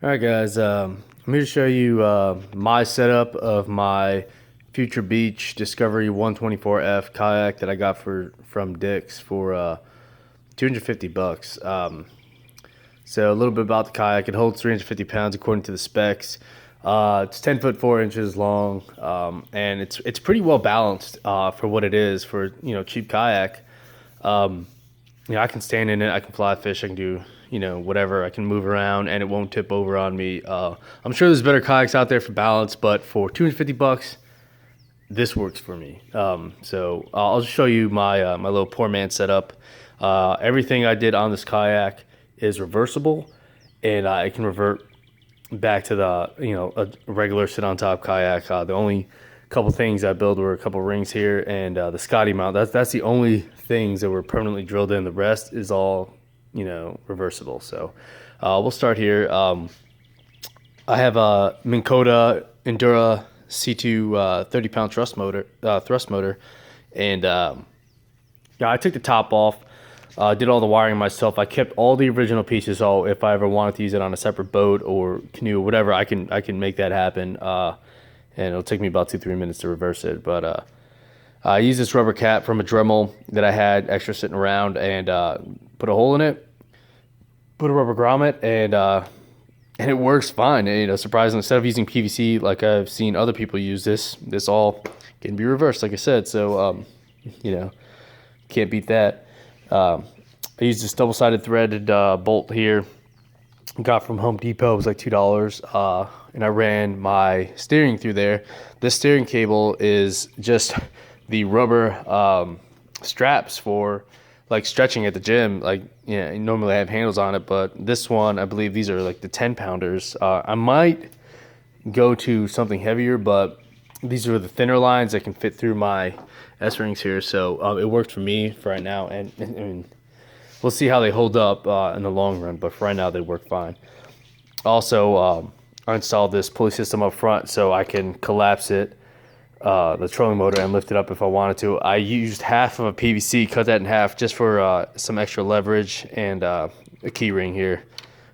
All right, guys. I'm here to show you my setup of my Future Beach Discovery 124F kayak that I got from Dick's for 250 bucks. So a little bit about the kayak. It holds 350 pounds according to the specs. It's 10 foot 4 inches long, and it's pretty well balanced for what it is for cheap kayak. I can stand in it, I can fly fish, I can do whatever, I can move around and it won't tip over on me. I'm sure there's better kayaks out there for balance, but for 250 bucks, this works for me. So I'll just show you my my little poor man setup. Everything I did on this kayak is reversible, and it can revert back to the a regular sit on top kayak. The only couple things I built were a couple rings here and the Scotty mount. That's the only things that were permanently drilled in. The rest is all reversible. So we'll start here. I have a Minn Kota Endura C2 30-pound thrust motor, and I took the top off. Did all the wiring myself. I kept all the original pieces, so if I ever wanted to use it on a separate boat or canoe or whatever, I can make that happen. And it'll take me about 2-3 minutes to reverse it. But I used this rubber cap from a Dremel that I had extra sitting around, and put a hole in it, put a rubber grommet, and it works fine. And, surprisingly, instead of using PVC like I've seen other people use, this all can be reversed, like I said. So can't beat that. I used this double-sided threaded bolt here. Got from Home Depot. It was like $2, and I ran my steering through there. This steering cable is just the rubber straps for like stretching at the gym. Like, normally I have handles on it, but this one, I believe these are like the 10-pounders. I might go to something heavier, but these are the thinner lines that can fit through my S-rings here. So it worked for me for right now, and we'll see how they hold up in the long run, but for right now they work fine. Also, I installed this pulley system up front so I can collapse it, the trolling motor, and lift it up if I wanted to. I used half of a PVC, cut that in half just for some extra leverage, and a key ring here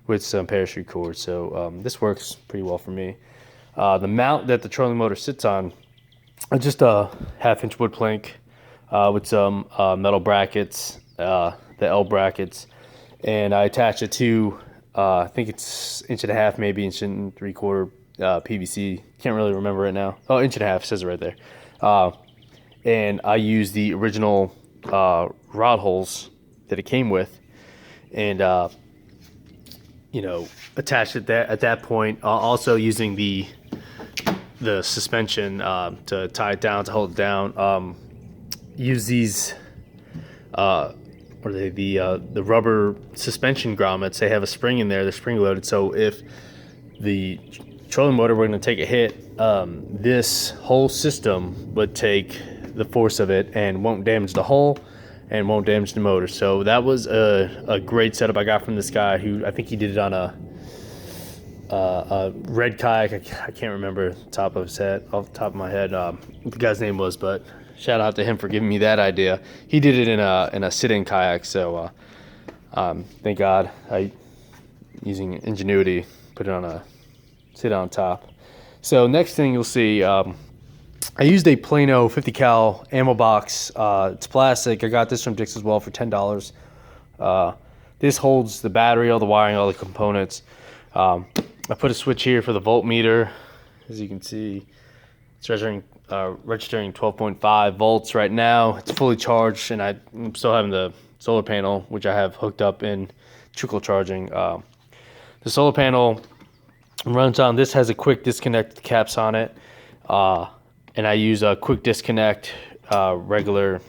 with some parachute cord. So this works pretty well for me. The mount that the trolling motor sits on is just a 1/2-inch wood plank with some metal brackets, the L brackets, and I attach it to I think it's 1.5 inch, maybe 1.75 inch PVC. Can't really remember it now. Oh, 1.5 inch says it right there. And I use the original rod holes that it came with, and attached it at that point. Also using the suspension to tie it down, to hold it down. Use these the rubber suspension grommets. They have a spring in there. They're spring loaded, so if the trolling motor were going to take a hit, this whole system would take the force of it and won't damage the hull and won't damage the motor. So that was a great setup I got from this guy, who I think he did it on a red kayak. I can't remember off the top of my head what the guy's name was, but shout out to him for giving me that idea. He did it in a sit-in kayak, so thank God I, using ingenuity, put it on a sit on top. So next thing you'll see, I used a Plano 50 cal ammo box. It's plastic. I got this from Dick's as well for $10. This holds the battery, all the wiring, all the components. I put a switch here for the voltmeter. As you can see, it's registering 12.5 volts right now. It's fully charged, and I'm still having the solar panel, which I have hooked up in trickle charging. The solar panel runs on. This has a quick disconnect caps on it, and I use a quick disconnect regular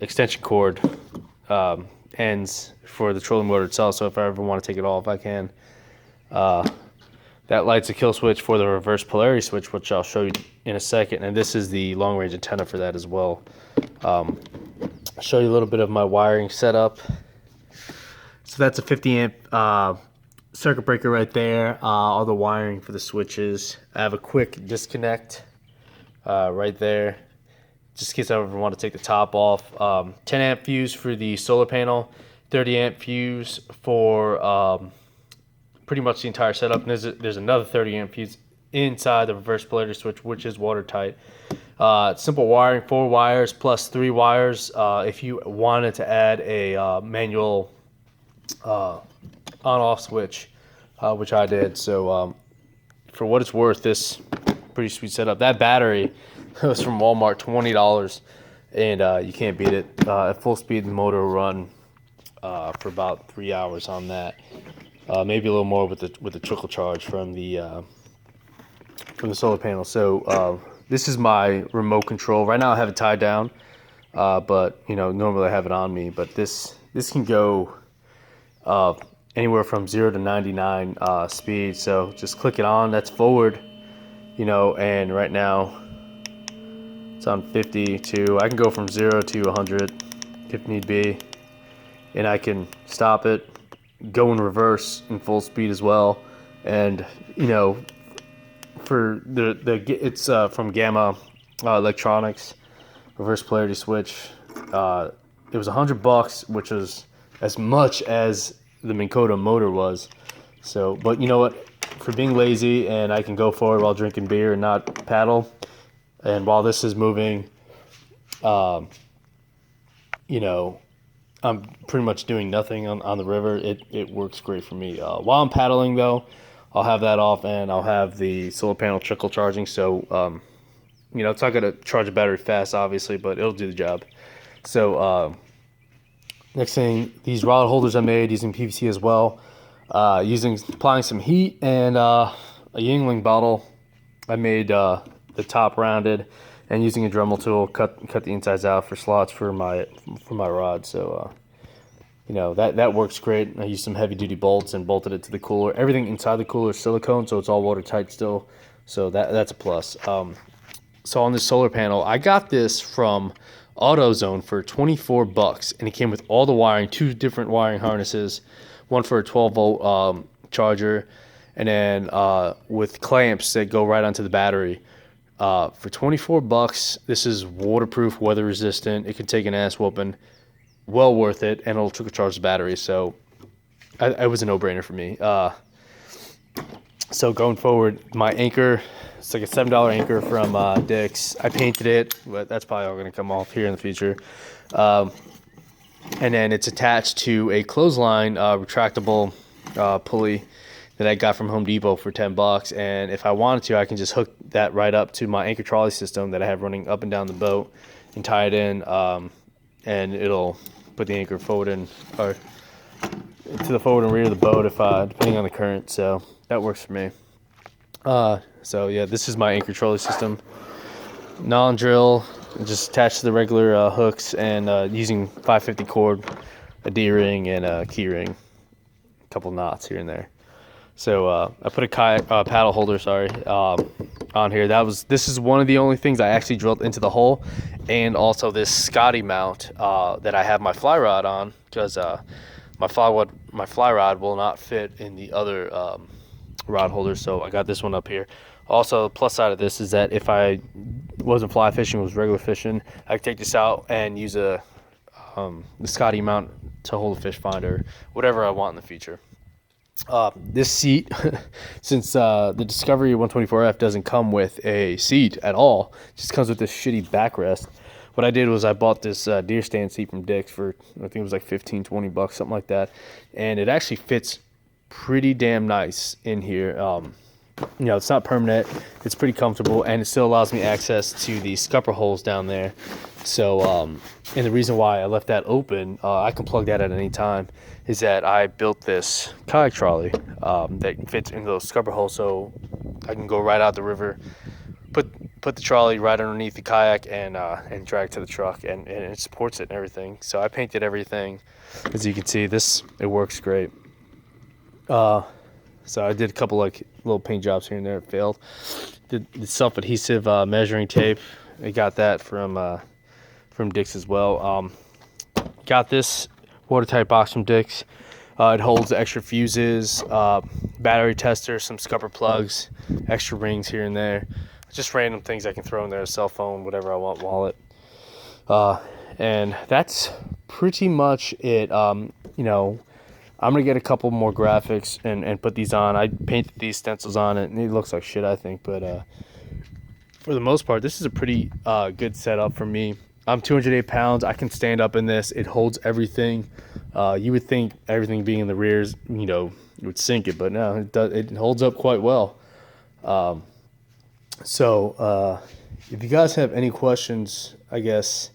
extension cord ends for the trolling motor itself. So if I ever want to take it off, I can. That lights a kill switch for the reverse polarity switch, which I'll show you in a second. And this is the long range antenna for that as well. I'll show you a little bit of my wiring setup. So that's a 50 amp circuit breaker right there. All the wiring for the switches. I have a quick disconnect right there, just in case I ever want to take the top off. 10 amp fuse for the solar panel. 30 amp fuse for pretty much the entire setup. And there's another 30 amp fuse inside the reverse polarity switch, which is watertight. Simple wiring, 4 wires plus 3 wires. If you wanted to add a manual on-off switch, which I did. So for what it's worth, this pretty sweet setup. That battery was from Walmart, $20, and you can't beat it. At full speed, the motor will run for about 3 hours on that. Maybe a little more with the trickle charge from the solar panel. So this is my remote control. Right now I have it tied down, but normally I have it on me. But this can go anywhere from 0 to 99 speed. So just click it on. That's forward, and right now it's on 52. I can go from 0 to 100 if need be, and I can stop it, go in reverse in full speed as well. And for it's from Gamma Electronics reverse polarity switch. It was $100, which was as much as the Minn Kota motor was. So, but you know what? For being lazy, and I can go forward while drinking beer and not paddle, and while this is moving, I'm pretty much doing nothing on the river. It works great for me. While I'm paddling though, I'll have that off, and I'll have the solar panel trickle charging. So, it's not gonna charge the battery fast, obviously, but it'll do the job. So, next thing, these rod holders I made using PVC as well, applying some heat and a Yingling bottle. I made the top rounded, and using a Dremel tool, cut the insides out for slots for my rod. So, that works great. I used some heavy duty bolts and bolted it to the cooler. Everything inside the cooler is silicone, so it's all watertight still. So that's a plus. So on this solar panel, I got this from AutoZone for $24, and it came with all the wiring, 2 different wiring harnesses, one for a 12-volt charger, and then with clamps that go right onto the battery. For $24, this is waterproof, weather resistant. It can take an ass whooping. Well worth it, and it'll trickle charge the battery. So it was a no-brainer for me. So going forward, my anchor, it's like a $7 anchor from Dick's. I painted it, but that's probably all going to come off here in the future. And then it's attached to a clothesline retractable pulley that I got from Home Depot for $10. And if I wanted to, I can just hook that right up to my anchor trolley system that I have running up and down the boat and tie it in, and it'll put the anchor forward or to the forward and rear of the boat depending on the current. So that works for me. So yeah, this is my anchor trolley system. Non-drill, just attached to the regular hooks, and using 550 cord, a D-ring, and a key ring, a couple knots here and there. So I put a kayak paddle holder, on here. This is one of the only things I actually drilled into the hull, and also this Scotty mount that I have my fly rod on, because my fly rod will not fit in the other rod holders. So I got this one up here. Also, the plus side of this is that if I wasn't fly fishing, was regular fishing, I could take this out and use the Scotty mount to hold a fish finder, whatever I want in the future. This seat, since the Discovery 124F doesn't come with a seat at all, it just comes with this shitty backrest. What I did was I bought this deer stand seat from Dick's for, I think it was like $15-20, something like that, and it actually fits pretty damn nice in here. It's not permanent, it's pretty comfortable, and it still allows me access to the scupper holes down there. So and the reason why I left that open, I can plug that at any time, is that I built this kayak trolley that fits into those scupper holes, so I can go right out the river, put the trolley right underneath the kayak, and drag to the truck, and it supports it and everything. So I painted everything. As you can see, it works great. So I did a couple like little paint jobs here and there. It failed. Did the self-adhesive measuring tape. I got that from Dick's as well. Got this watertight box from Dick's. It holds extra fuses, battery tester, some scupper plugs, extra rings here and there. Just random things I can throw in there, a cell phone, whatever I want, wallet. And that's pretty much it. You know, I'm going to get a couple more graphics and put these on. I painted these stencils on it, and it looks like shit, I think. But for the most part, this is a pretty good setup for me. I'm 208 pounds. I can stand up in this. It holds everything. You would think everything being in the rears, you know, it would sink it, but no, it does. It holds up quite well. So if you guys have any questions, I guess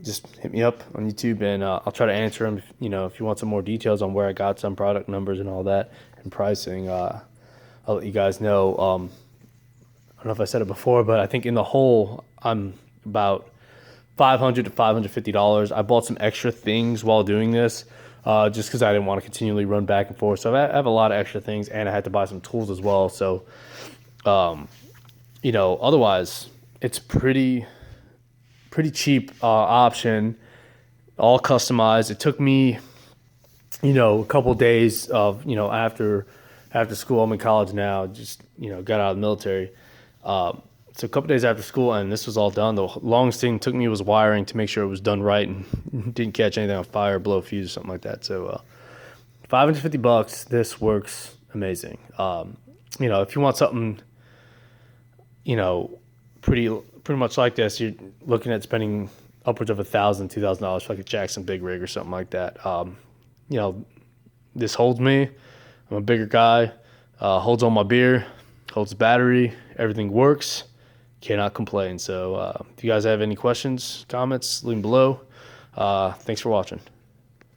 just hit me up on YouTube, and I'll try to answer them. You know, if you want some more details on where I got some product numbers and all that and pricing, I'll let you guys know. I don't know if I said it before, but I think in the whole, I'm about $500 to $550. I bought some extra things while doing this, just because I didn't want to continually run back and forth. So I have a lot of extra things, and I had to buy some tools as well. So, you know, otherwise, it's pretty cheap option, all customized. It took me, you know, a couple days of, you know, after school. I'm in college now, just, you know, got out of the military. So a couple days after school, and this was all done. The longest thing it took me was wiring to make sure it was done right and didn't catch anything on fire, blow a fuse or something like that. So $550, this works amazing. You know, if you want something, you know, pretty much like this, you're looking at spending upwards of $1,000, $2,000 for like a Jackson big rig or something like that. You know, this holds me. I'm a bigger guy. Holds all my beer, holds the battery, everything works. Cannot complain. So if you guys have any questions, comments, leave them below. Thanks for watching.